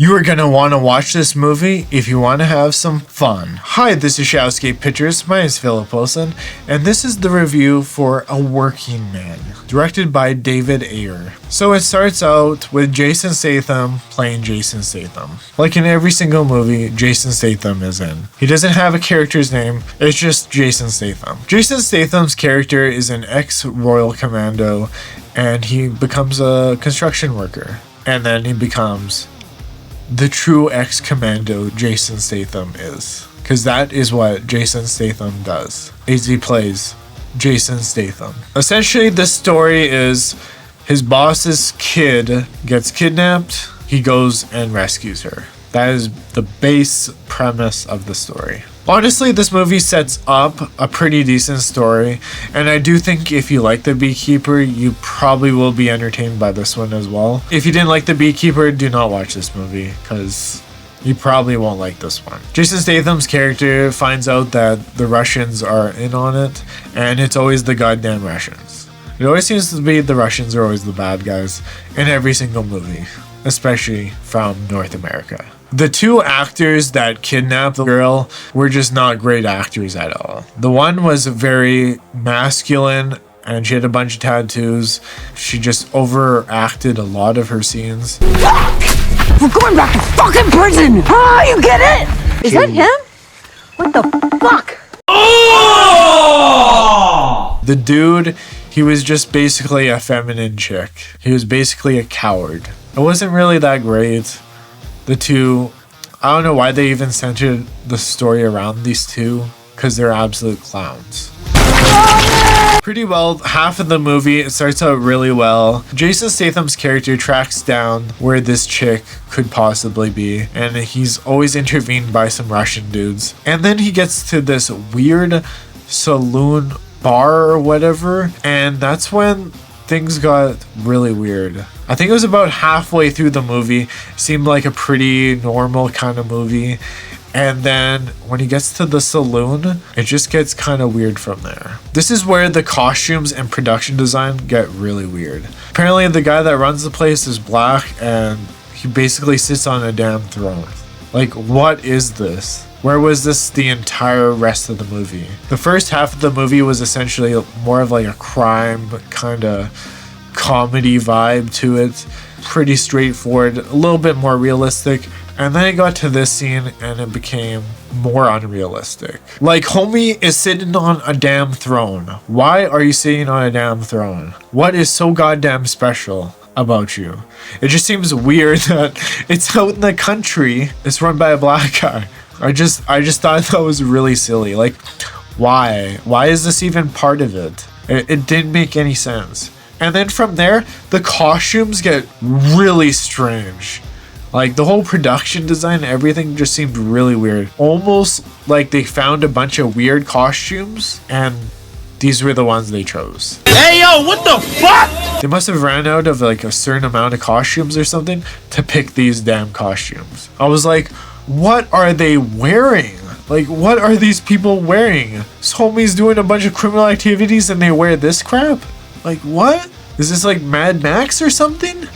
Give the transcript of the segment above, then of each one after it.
You are gonna want to watch this movie if you want to have some fun. Hi, this is Shadowscape Pictures. My name is Philip Wilson, and this is the review for A Working Man, directed by David Ayer. So it starts out with Jason Statham playing Jason Statham. Like in every single movie Jason Statham is in. He doesn't have a character's name, it's just Jason Statham. Jason Statham's character is an ex-Royal Commando, and he becomes a construction worker. And then he becomes the true ex-commando Jason Statham is. Because that is what Jason Statham does, is he plays Jason Statham. Essentially, the story is his boss's kid gets kidnapped, he goes and rescues her. That is the base premise of the story. Honestly, this movie sets up a pretty decent story, and I do think if you like The Beekeeper, you probably will be entertained by this one as well. If you didn't like The Beekeeper, do not watch this movie, because you probably won't like this one. Jason Statham's character finds out that the Russians are in on it, and it's always the goddamn Russians. It always seems to be the Russians are always the bad guys in every single movie, especially from North America. The two actors that kidnapped the girl were just not great actors at all. The one was very masculine and she had a bunch of tattoos. She just overacted a lot of her scenes. Fuck! We're going back to fucking prison! Oh, you get it? Is that him? What the fuck? Oh! The dude, he was just basically a feminine chick. He was basically a coward. It wasn't really that great. The two, I don't know why they even centered the story around these two, because they're absolute clowns. Pretty well, half of the movie, it starts out really well. Jason Statham's character tracks down where this chick could possibly be, and he's always intervened by some Russian dudes. And then he gets to this weird saloon bar or whatever, and that's when things got really weird. I think it was about halfway through the movie. It seemed like a pretty normal kind of movie. And then when he gets to the saloon, it just gets kind of weird from there. This is where the costumes and production design get really weird. Apparently the guy that runs the place is black and he basically sits on a damn throne. Like, what is this? Where was this the entire rest of the movie? The first half of the movie was essentially more of like a crime kind of comedy vibe to it. Pretty straightforward, a little bit more realistic. And then it got to this scene and it became more unrealistic. Like, homie is sitting on a damn throne. Why are you sitting on a damn throne? What is so goddamn special about you? It just seems weird that it's out in the country. It's run by a black guy. I just thought that was really silly. Like, why? Why is this even part of it? It didn't make any sense. And then from there, the costumes get really strange. Like, the whole production design, everything just seemed really weird. Almost like they found a bunch of weird costumes and these were the ones they chose. Hey, yo, what the fuck? They must have ran out of like a certain amount of costumes or something to pick these damn costumes. I was like, what are they wearing? Like, what are these people wearing? This homie's doing a bunch of criminal activities and they wear this crap? Like, what? Is this like Mad Max or something?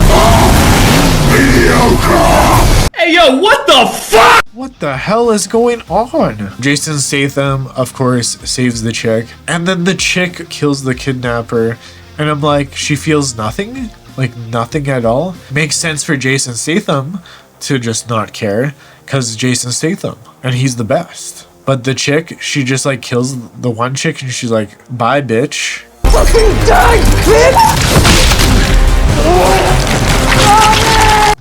Hey, yo, what the fuck? What the hell is going on? Jason Statham, of course, saves the chick. And then the chick kills the kidnapper. And I'm like, she feels nothing? Like, nothing at all? Makes sense for Jason Statham to just not care, because Jason Statham, and he's the best. But the chick, she just like kills the one chick and she's like, bye bitch. Fucking die, bitch!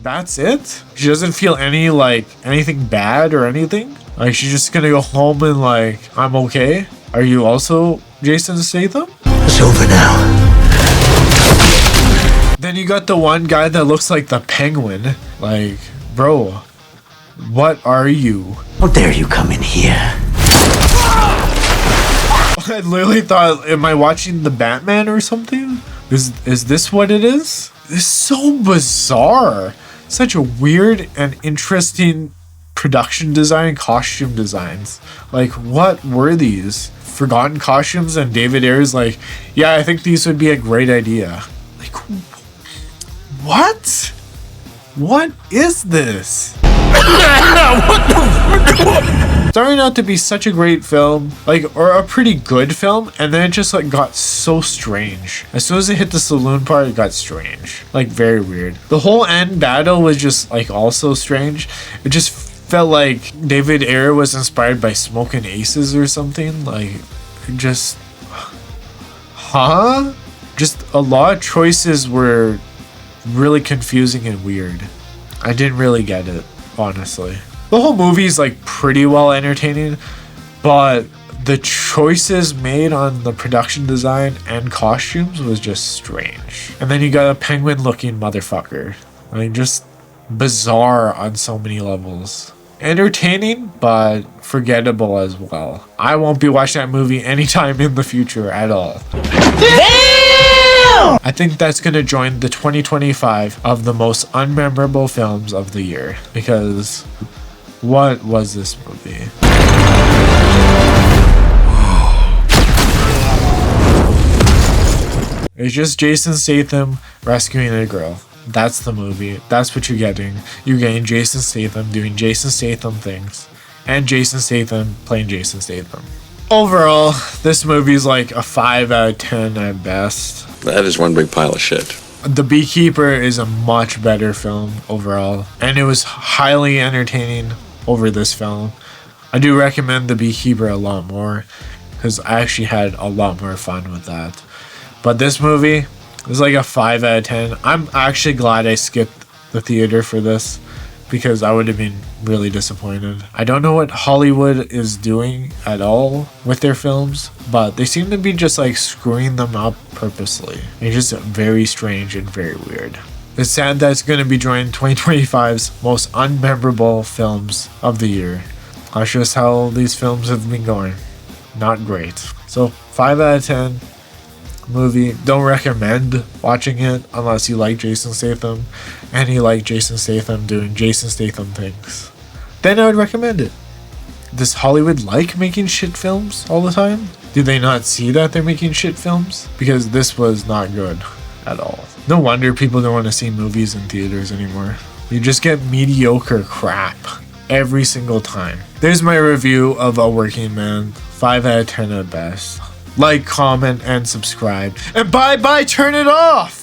That's it? She doesn't feel anything bad or anything? Like, she's just gonna go home and like, I'm okay? Are you also Jason Statham? It's over now. Then you got the one guy that looks like the Penguin. Like, bro, what are you? How dare you come in here? I literally thought, am I watching the Batman or something? Is this what it is? It's so bizarre. Such a weird and interesting production design, costume designs. Like, what were these? Forgotten costumes? And David Ayer's like, yeah, I think these would be a great idea. Like, what? What is this? Starting out to be such a great film, like, or a pretty good film, and then it just like got so strange. As soon as it hit the saloon part, it got strange, like very weird. The whole end battle was just like also strange. It just felt like David Ayer was inspired by Smoking Aces or something. Like, just, huh? Just a lot of choices were really confusing and weird. I didn't really get it, honestly. The whole movie's like pretty well entertaining, but the choices made on the production design and costumes was just strange. And then you got a penguin looking motherfucker. I mean, just bizarre on so many levels. Entertaining, but forgettable as well. I won't be watching that movie anytime in the future at all. Damn! I think that's gonna join the 2025 of the most unmemorable films of the year, because what was this movie? It's just Jason Statham rescuing a girl. That's the movie. That's what you're getting. You're getting Jason Statham doing Jason Statham things, and Jason Statham playing Jason Statham. Overall, this movie's like a 5 out of 10 at best. That is one big pile of shit. The Beekeeper is a much better film overall, and it was highly entertaining over this film. I do recommend The Beekeeper a lot more, because I actually had a lot more fun with that. But this movie is like a 5 out of 10. I'm actually glad I skipped the theater for this, because I would have been really disappointed. I don't know what Hollywood is doing at all with their films, but they seem to be just like screwing them up purposely. It's just very strange and very weird. It's sad that it's going to be joining 2025's most unmemorable films of the year. That's just how these films have been going. Not great. So 5 out of 10 movie. Don't recommend watching it unless you like Jason Statham and you like Jason Statham doing Jason Statham things. Then I would recommend it. Does Hollywood like making shit films all the time? Do they not see that they're making shit films? Because this was not good at all. No wonder people don't want to see movies in theaters anymore. You just get mediocre crap every single time. There's my review of AWorkingMan. 5 out of 10 at best. Like, comment, and subscribe. And bye-bye, turn it off!